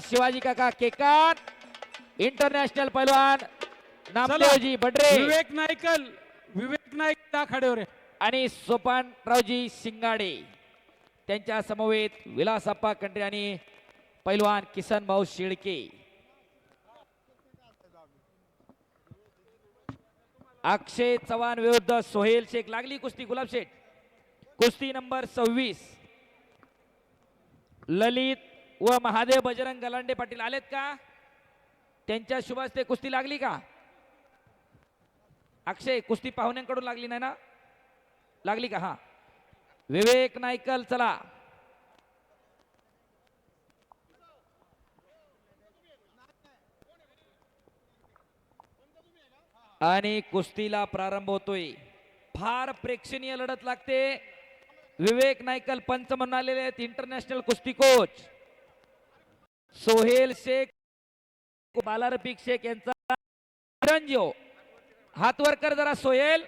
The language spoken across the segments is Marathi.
शिवाजी काका केकान, इंटरनॅशनल पैलवान नामदेवजी बडरे, विवेक नाईक आखाड्यावर आहे आणि सोपानरावजी शिंगाडे त्यांच्या समवेत विलासप्पा कंट्री आणि पैलवान किसन भाऊ शेळके. अक्षय चव्हाण विरुद्ध सोहेल शेख लागली कुस्ती. गुलाब शेठ कुस्ती नंबर 26. ललित व महादेव बजरंग गलांडे पाटील आलेत का? त्यांच्या शुभ हस्ते कुस्ती लागली का? अक्षय कुस्ती पाहुण्यांकडून लागली नाही ना? लागली का? हा विवेक नायकल चला. आणि कुस्तीला प्रारंभ होतोय. फार प्रेक्षणीय लढत लागते. विवेक नायकल पंच म्हणून आलेले आहेत. इंटरनॅशनल कुस्ती कोच सोहेल शेख, बालारफिक शेख यांचा चिरंजीव हातवर कर जरा सोहेल.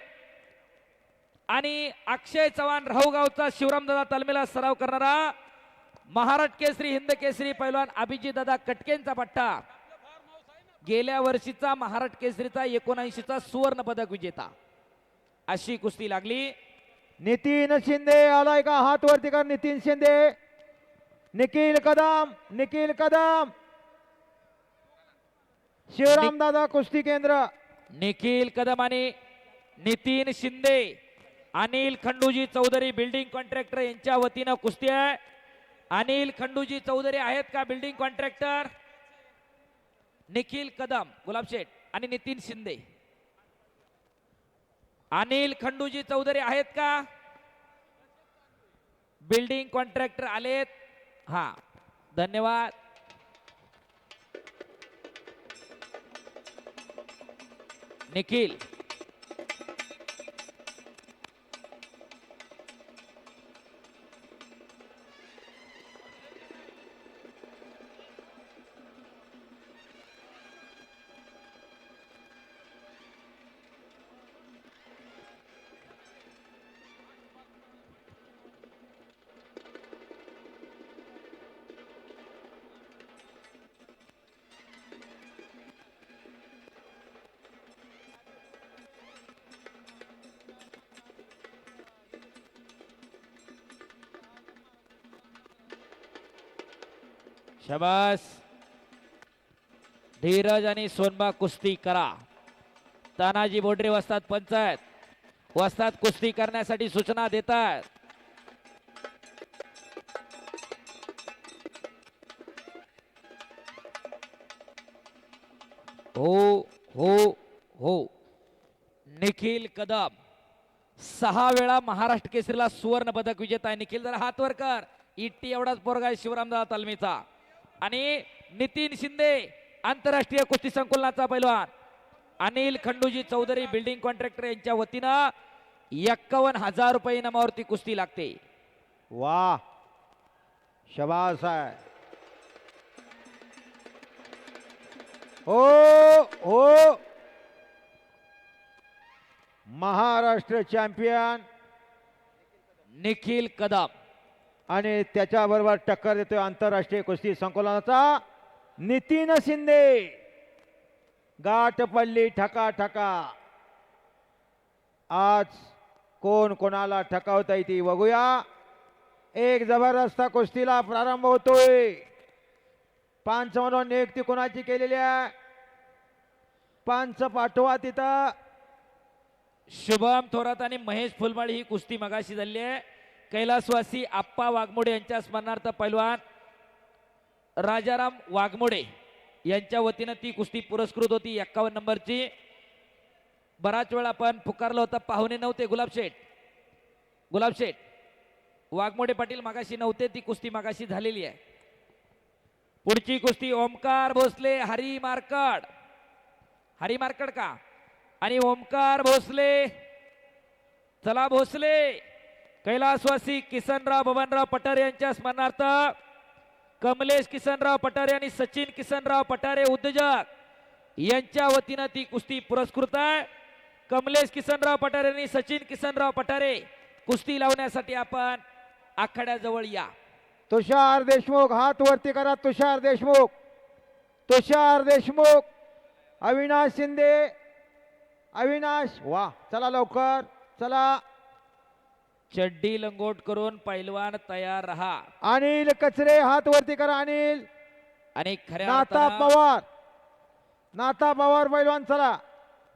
आणि अक्षय चव्हाण राहुगावचा शिवरामदादा तालमीला सराव करणारा महाराष्ट्र केसरी हिंद केसरी पैलवान अभिजित दादा कटकेंचा पट्टा. गेल्या वर्षीचा महाराष्ट्र केसरीचा 79चा सुवर्ण पदक विजेता. अशी कुस्ती लागली. नितीन शिंदे आलाय का? हात वरती कर. नितीन शिंदे, निखिल कदम, निखिल कदम, शिवरामदादा कुस्ती केंद्र. निखिल कदम आणि नितीन शिंदे, अनिल खंडूजी चौधरी बिल्डिंग कॉन्ट्रॅक्टर यांच्या वतीनं कुस्ती आहे. अनिल खंडूजी चौधरी आहेत का बिल्डिंग कॉन्ट्रॅक्टर? निखिल कदम, गुलाब शेठ आणि नितीन शिंदे. अनिल खंडूजी चौधरी आहेत का? बिल्डिंग कॉन्ट्रॅक्टर आलेत. हा धन्यवाद. निखिल शाबास. धीरज आणि सोनबा कुस्ती करा. तानाजी बोडरे वस्ताद पंचायत वस्ताद कुस्ती करण्यासाठी सूचना देतात. हो हो हो. निखिल कदम 6 वेळा महाराष्ट्र केसरीला सुवर्ण पदक विजेता आहे. निखिल जरा हात वर कर. इट्टी एवढाच पोरगा आहे शिवरामदादा तालमीचा. आणि नितीन शिंदे आंतरराष्ट्रीय कुस्ती संकुलनाचा पैलवान. अनिल खंडूजी चौधरी बिल्डिंग कॉन्ट्रॅक्टर यांच्या वतीनं 51,000 रुपये इनामावरती कुस्ती लागते. वाह, शबास आहे. हो हो. महाराष्ट्र चॅम्पियन निखिल कदम आणि त्याच्याबरोबर टक्कर देतोय आंतरराष्ट्रीय कुस्ती संकुलनाचा नितीन शिंदे. गाठ पडली ठका ठका. आज कोण कोणाला ठकावता येते बघूया. एक जबरदस्त कुस्तीला प्रारंभ होतोय. पंच म्हणून नियुक्ती कोणाची केलेली आहे? पंच पाठवा तिथं. शुभम थोरात आणि महेश फुलमाळी ही कुस्ती मगाशी झाली आहे. कैलासवासी आप्पा वाघमोडे यांच्या स्मरणार्थ पैलवान राजाराम वाघमोडे यांच्या वतीनं ती कुस्ती पुरस्कृत होती. 51 नंबरची. बराच वेळ आपण पुकारलं होतं, पाहुणे नव्हते. गुलाब शेठ वाघमोडे पाटील मागाशी नव्हते. ती कुस्ती मागाशी झालेली आहे. पुढची कुस्ती ओमकार भोसले हरी मार्कड का आणि ओमकार भोसले. चला भोसले. कैलासवासी किसनराव बबनराव पठारे यांच्या स्मरणार्थ कमलेश किसनराव पठारे आणि सचिन किसनराव पठारे उद्योजक यांच्या वतीनं ती कुस्ती पुरस्कृत आहे. कमलेश किसनराव पठारे आणि सचिन किसनराव पठारे कुस्ती लावण्यासाठी आपण आखाड्याजवळ या. तुषार देशमुख हात वरती करा. तुषार देशमुख तुषार देशमुख, अविनाश शिंदे, अविनाश वा चला लवकर चला. चड्डी लंगोट करून पैलवान तयार रहा. अनिल कचरे हात वरती करा. अनिल आणि खऱ्या नाथा अर्थानं पवार, नाथा पवार पैलवान चला.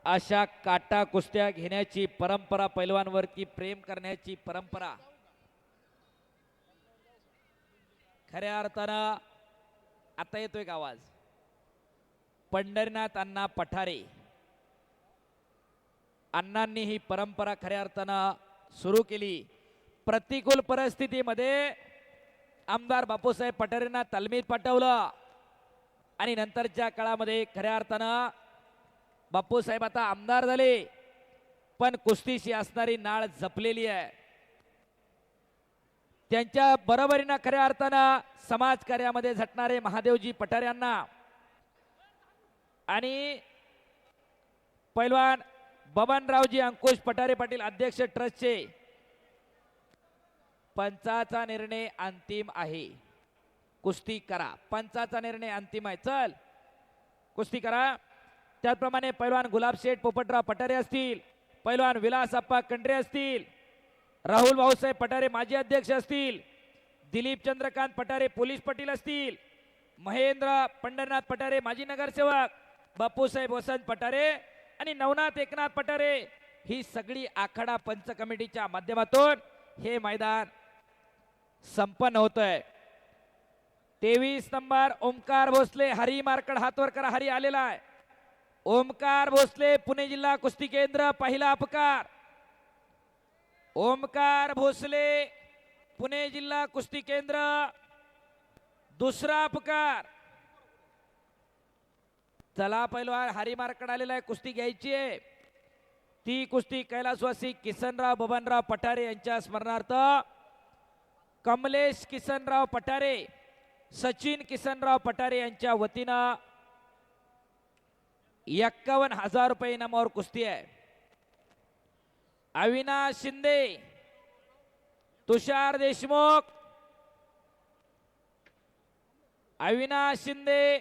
अशा काटा कुस्त्या घेण्याची परंपरा, पैलवानवरती प्रेम करण्याची परंपरा खऱ्या अर्थानं आता येतोय का आवाज? पंढरीनाथ अण्णा पठारे अण्णांनी ही परंपरा खऱ्या अर्थानं सुरू केली. प्रतिकूल परिस्थितीमध्ये आमदार बापूसाहेब पठारेंना तालमीत पाठवलं आणि नंतरच्या काळामध्ये खऱ्या अर्थानं बापूसाहेब आता आमदार झाले, पण कुस्तीशी असणारी नाळ जपलेली आहे. त्यांच्या बरोबरीनं खऱ्या अर्थानं समाजकार्यामध्ये झटणारे महादेवजी पठारे यांना आणि पैलवान बबनरावजी अंकुश पठारे पाटील अध्यक्ष ट्रस्टचे पंचाचा निर्णय अंतिम आहे. कुस्ती करा. पंचाचा निर्णय अंतिम आहे. चल कुस्ती करा. त्याचप्रमाणे पैलवान गुलाबशेठ पोपटराव पठारे असतील, पैलवान विलासप्पा कंडरे असतील, राहुल भाऊसाहेब पठारे माजी अध्यक्ष असतील, दिलीप चंद्रकांत पठारे पोलीस पाटील असतील, महेंद्र पंढरनाथ पठारे माजी नगरसेवक, बापूसाहेब वसंत पठारे आणि नवनाथ एकनाथ पठारे ही सगळी आखाडा पंच कमिटीच्या माध्यमातून हे मैदान संपन्न होतंय. 23 नंबर ओमकार भोसले हरी मार्कड हातवर करा. हरी आलेला आहे. ओमकार भोसले पुणे जिल्हा कुस्ती केंद्र पहिला अपकार. ओमकार भोसले पुणे जिल्हा कुस्ती केंद्र दुसरा अपकार. चला पैलवान हरी मार्कड आलेला आहे. कुस्ती घ्यायची आहे. ती कुस्ती कैलासवासी किसनराव बबनराव पठारे यांच्या स्मरणार्थ कमलेश किसनराव पठारे, सचिन किसनराव पठारे यांच्या वतीनं 51,000 रुपये इनामावर कुस्ती आहे. अविनाश शिंदे, तुषार देशमुख, अविनाश शिंदे,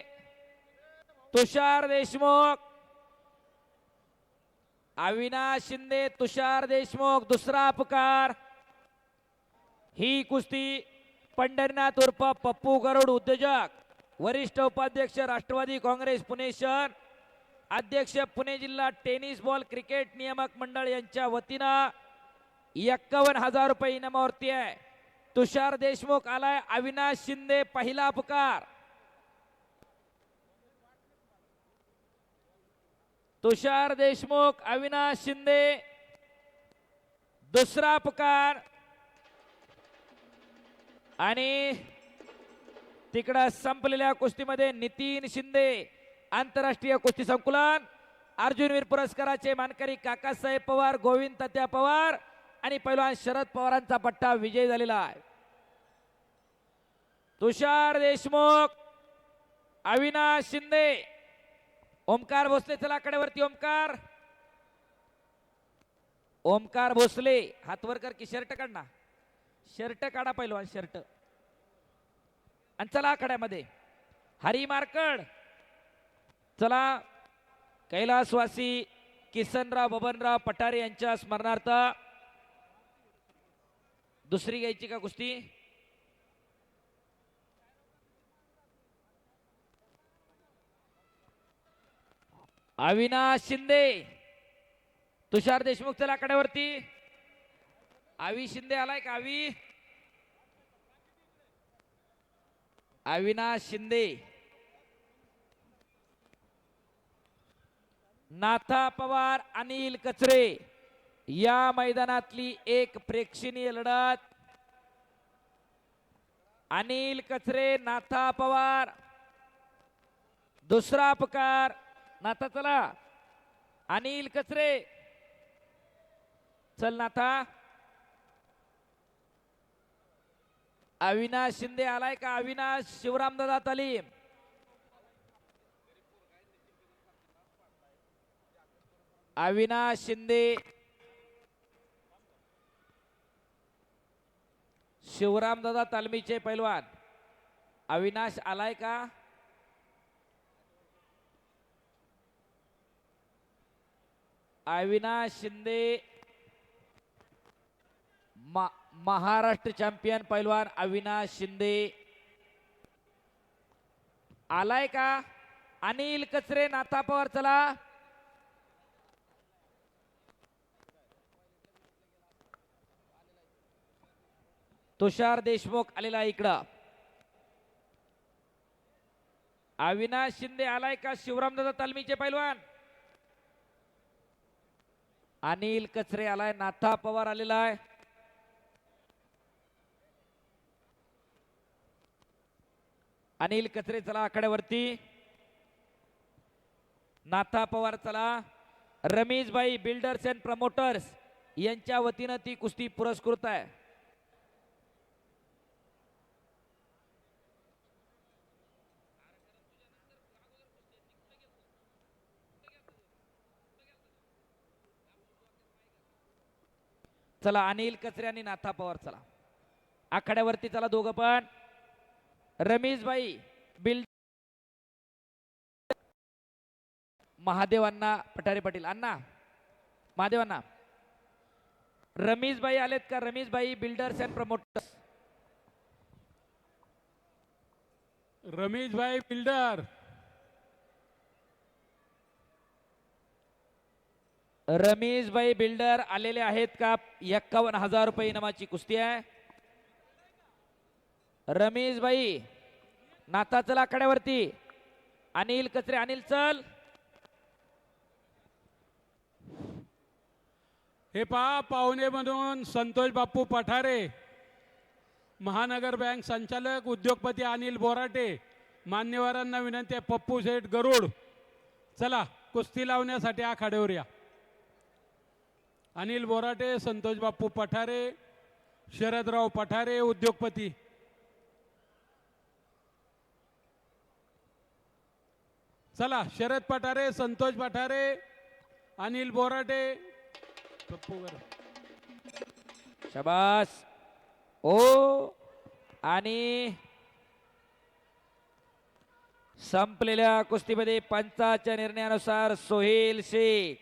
तुषार देशमुख, अविनाश शिंदे, तुषार देशमुख दुसरा अपकार. ही कुस्ती पंढरीनाथ उर्फ पप्पू गरुड उद्योजक, वरिष्ठ उपाध्यक्ष राष्ट्रवादी काँग्रेस पुणे शहर, अध्यक्ष पुणे जिल्हा टेनिस बॉल क्रिकेट नियामक मंडळ यांच्या वतीनं 51,000 रुपये इनामावरती आहे. तुषार देशमुख आलाय. अविनाश शिंदे पहिला अपकार. तुषार देशमुख, अविनाश शिंदे दुसरा अपकार. आणि तिकडं संपलेल्या कुस्तीमध्ये नितीन शिंदे आंतरराष्ट्रीय कुस्ती संकुलन अर्जुनवीर पुरस्काराचे मानकरी काकासाहेब पवार, गोविंद तात्या पवार आणि पैलवान शरद पवारांचा पट्टा विजय झालेला आहे. तुषार देशमुख, अविनाश शिंदे, ओमकार भोसले चला कडेवरती. ओमकार, ओमकार भोसले हातवर कर की शर्ट काढ ना. शर्ट काढा पैलवान, शर्ट. आणि चला आखाड्यामध्ये हरी मार्कड. चला कैलासवासी किसनराव बबनराव पठारे यांच्या स्मरणार्थ दुसरी घ्यायची का कुस्ती? अविनाश शिंदे, तुषार देशमुख चला आखाड्यावरती. आवी शिंदे आलाय का? अविनाश शिंदे, नाथा पवार, अनिल कचरे या मैदानातली एक प्रेक्षणीय लढत. अनिल कचरे, नाथा पवार दुसरा अपकार. नाथा चला. अनिल कचरे चल नाथा. अविनाश शिंदे आलाय का? अविनाश शिवराम दादा तालीम. अविनाश शिंदे, शिवराम दादा तालमीचे पैलवान. अविनाश आलाय का? अविनाश शिंदे महाराष्ट्र चॅम्पियन पैलवान अविनाश शिंदे आलाय का? अनिल कचरे नाथा पवार चला. तुषार देशमुख आलेला आहे इकडं. अविनाश शिंदे आलाय का? शिवरामदादा तालमीचे पैलवान. अनिल कचरे आलाय. नाथा पवार आलेला आहे. अनिल कचरे चला आखाड्यावरती. नाथा पवार चला. रमेशभाई बिल्डर्स अँड प्रमोटर्स यांच्या वतीनं ती कुस्ती पुरस्कृत आहे. चला अनिल कचरे आणि नाथा पवार चला आखाड्यावरती. चला दोघं पण. रमेशभाई बिल्ड महादेवांना पठारे पाटील अण्णा महादेवांना. रमेशभाई आलेत का? Rameshbhai builders and promoters. Rameshbhai builder. Rameshbhai builder आलेले आहेत का? 51,000 रुपये इनामाची कुस्ती आहे. रमेशभाई नाथा चला आखाड्यावरती. अनिल कचरे अनिल चल. हे पहा पाहुणे म्हणून संतोष बाप्पू पठारे, महानगर बँक संचालक उद्योगपती अनिल बोराटे, मान्यवरांना विनंती आहे पप्पू शेठ गरुड चला कुस्ती लावण्यासाठी आखाड्यावर या. अनिल बोराटे, संतोष बाप्पू पठारे, शरदराव पठारे उद्योगपती. चला शरद पठारे, संतोष पठारे, अनिल बोराटे, पप्पू गरुड. शाबास. ओ आणि संपलेल्या कुस्तीमध्ये पंचाच्या निर्णयानुसार सोहेल शेख